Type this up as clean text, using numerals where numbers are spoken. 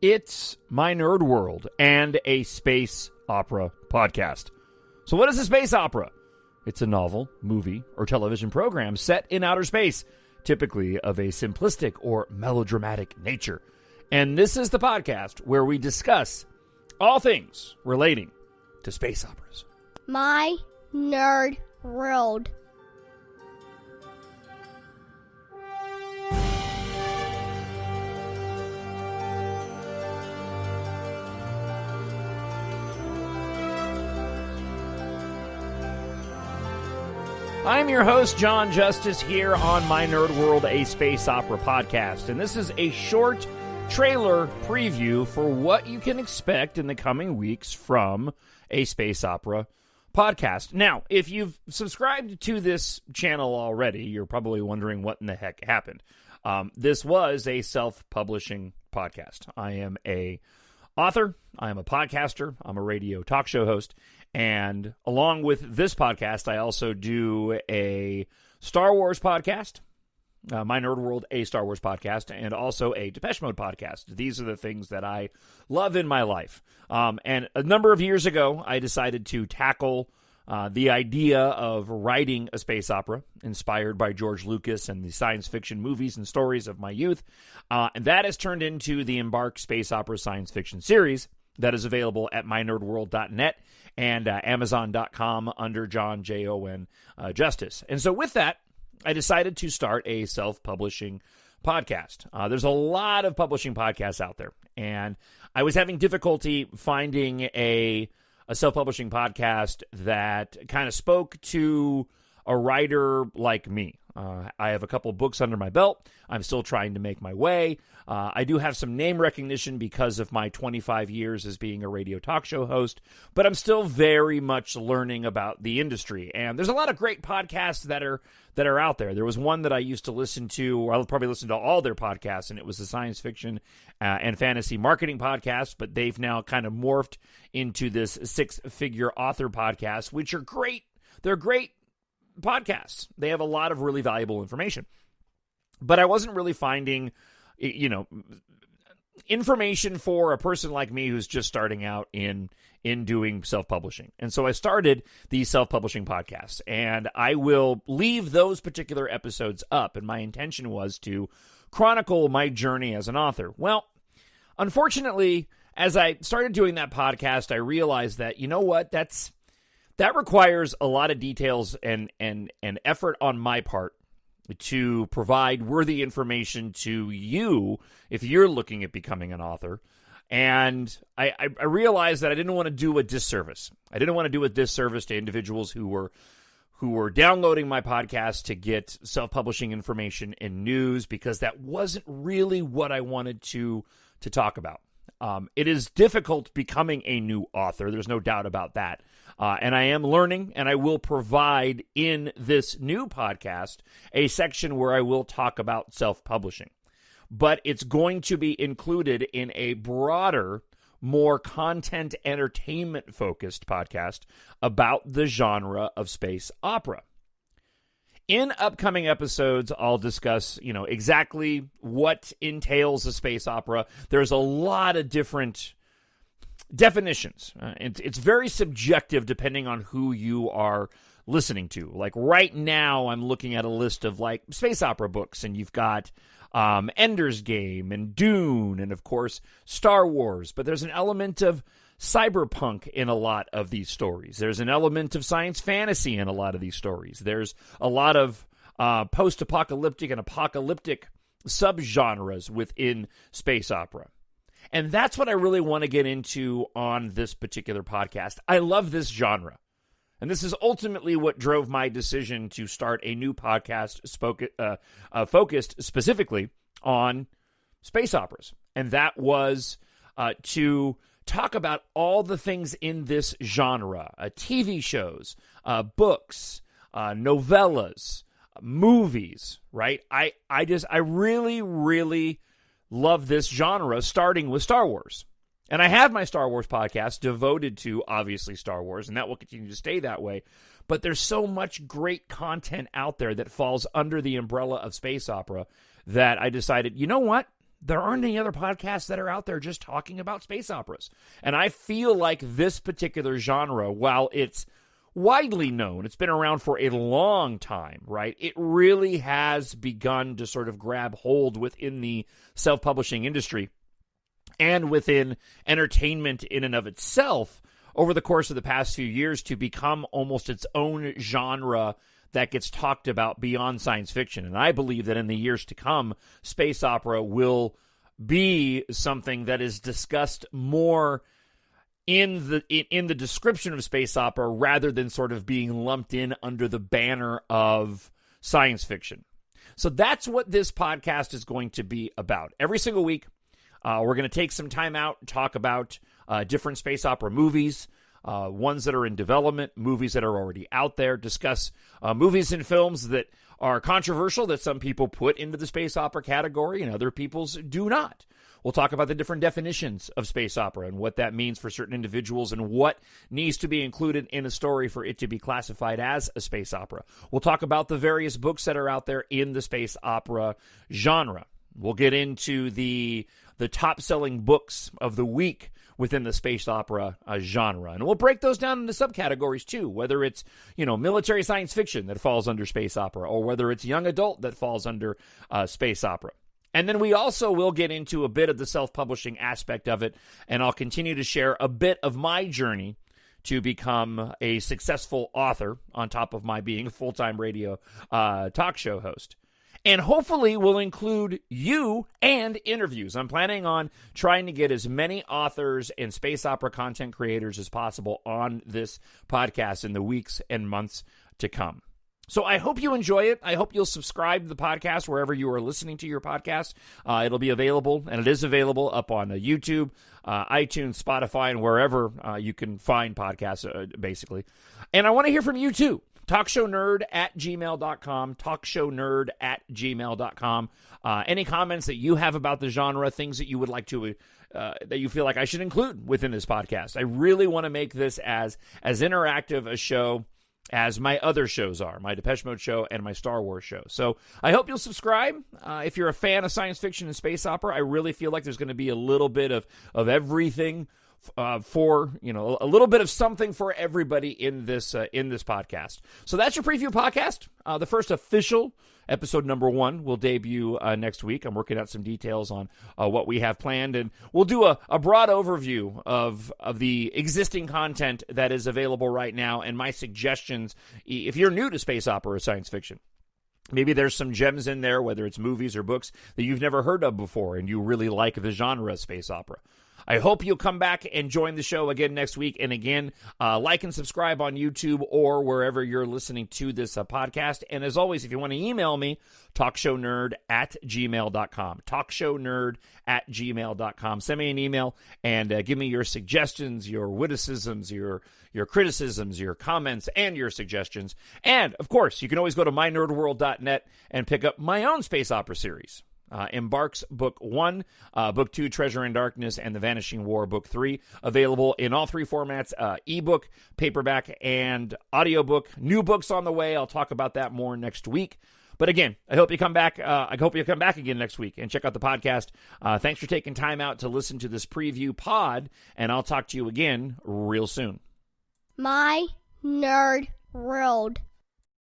It's My Nerd World and a space opera podcast. So what is a space opera? It's a novel, movie, or television program set in outer space, typically of a simplistic or melodramatic nature. And this is the podcast where we discuss all things relating to space operas. My Nerd World. I'm your host, John Justice, here on My Nerd World, a space opera podcast. And this is a short trailer preview for what you can expect in the coming weeks from a space opera podcast. Now, if you've subscribed to this channel already, you're probably wondering what in the heck happened. This was a self-publishing podcast. I am a author, I am a podcaster, I'm a radio talk show host, and along with this podcast, I also do a Star Wars podcast, My Nerd World, a Star Wars podcast, and also a Depeche Mode podcast. These are the things that I love in my life. And a number of years ago, I decided to tackle the idea of writing a space opera inspired by George Lucas and the science fiction movies and stories of my youth. And that has turned into the EMBARK Space Opera Science Fiction series that is available at mynerdworld.net and Amazon.com under John Jon Justice. And so with that, I decided to start a self-publishing podcast. There's a lot of publishing podcasts out there, and I was having difficulty finding a self-publishing podcast that kind of spoke to a writer like me. I have a couple books under my belt. I'm still trying to make my way. I do have some name recognition because of my 25 years as being a radio talk show host, but I'm still very much learning about the industry. And there's a lot of great podcasts that are out there. There was one that I used to listen to, or I'll probably listen to all their podcasts, and it was a science fiction and fantasy marketing podcast, but they've now kind of morphed into this six-figure author podcast, which are great. They're great podcasts. They have a lot of really valuable information. But I wasn't really finding, information for a person like me who's just starting out in doing self-publishing. And so I started the self-publishing podcast, and I will leave those particular episodes up. And my intention was to chronicle my journey as an author. Well, unfortunately, as I started doing that podcast, I realized that, you know what, that requires a lot of details and effort on my part to provide worthy information to you if you're looking at becoming an author. And I realized that I didn't want to do a disservice. I didn't want to do a disservice to individuals who were downloading my podcast to get self-publishing information and news, because that wasn't really what I wanted to talk about. It is difficult becoming a new author. There's no doubt about that. And I am learning, and I will provide in this new podcast a section where I will talk about self-publishing. But it's going to be included in a broader, more content entertainment-focused podcast about the genre of space opera. In upcoming episodes, I'll discuss, exactly what entails a space opera. There's a lot of different definitions. It's very subjective depending on who you are listening to. Like right now, I'm looking at a list of space opera books, and you've got Ender's Game and Dune and, of course, Star Wars. But there's an element of cyberpunk in a lot of these stories. There's an element of science fantasy in a lot of these stories. There's a lot of post-apocalyptic and apocalyptic subgenres within space opera. And that's what I really want to get into on this particular podcast. I love this genre. And this is ultimately what drove my decision to start a new podcast focused specifically on space operas. And that was to talk about all the things in this genre, TV shows, books, novellas, movies, right? I really, really love this genre, starting with Star Wars. And I have my Star Wars podcast devoted to, obviously, Star Wars, and that will continue to stay that way. But there's so much great content out there that falls under the umbrella of space opera that I decided, you know what? there aren't any other podcasts that are out there just talking about space operas. And I feel like this particular genre, while it's widely known, it's been around for a long time, right? It really has begun to sort of grab hold within the self-publishing industry and within entertainment in and of itself over the course of the past few years to become almost its own genre that gets talked about beyond science fiction. And I believe that in the years to come, space opera will be something that is discussed more in the description of space opera rather than sort of being lumped in under the banner of science fiction. So that's what this podcast is going to be about. Every single week, we're going to take some time out and talk about different space opera movies, ones that are in development, movies that are already out there, discuss movies and films that are controversial that some people put into the space opera category and other people's do not. We'll talk about the different definitions of space opera and what that means for certain individuals and what needs to be included in a story for it to be classified as a space opera. We'll talk about the various books that are out there in the space opera genre. We'll get into the top-selling books of the week within the space opera genre. And we'll break those down into subcategories too, whether it's, military science fiction that falls under space opera, or whether it's young adult that falls under space opera. And then we also will get into a bit of the self-publishing aspect of it, and I'll continue to share a bit of my journey to become a successful author on top of my being a full-time radio talk show host. And hopefully we'll include you and interviews. I'm planning on trying to get as many authors and space opera content creators as possible on this podcast in the weeks and months to come. So I hope you enjoy it. I hope you'll subscribe to the podcast wherever you are listening to your podcast. It'll be available, and it is available up on YouTube, iTunes, Spotify, and wherever you can find podcasts, basically. And I want to hear from you, too. TalkShowNerd@gmail.com, TalkShowNerd@gmail.com. Any comments that you have about the genre, things that you would like to, that you feel like I should include within this podcast. I really want to make this as interactive a show as my other shows are, my Depeche Mode show and my Star Wars show. So I hope you'll subscribe. If you're a fan of science fiction and space opera, I really feel like there's going to be a little bit of everything for, a little bit of something for everybody in this podcast. So that's your preview podcast. The first official episode number 1 will debut next week. I'm working out some details on what we have planned, and we'll do a broad overview of the existing content that is available right now and my suggestions if you're new to space opera or science fiction. Maybe there's some gems in there, whether it's movies or books that you've never heard of before and you really like the genre of space opera. I hope you'll come back and join the show again next week. And again, like and subscribe on YouTube or wherever you're listening to this podcast. And as always, if you want to email me, TalkShowNerd@gmail.com. TalkShowNerd@gmail.com. Send me an email and give me your suggestions, your witticisms, your criticisms, your comments, and your suggestions. And, of course, you can always go to mynerdworld.net and pick up my own space opera series. EMBARK's Book 1, Book 2, Treasure in Darkness, and The Vanishing War, Book 3, available in all 3 formats, ebook, paperback, and audiobook. New books on the way. I'll talk about that more next week. But again, I hope you come back. I hope you come back again next week and check out the podcast. Thanks for taking time out to listen to this preview pod, and I'll talk to you again real soon. My Nerd World.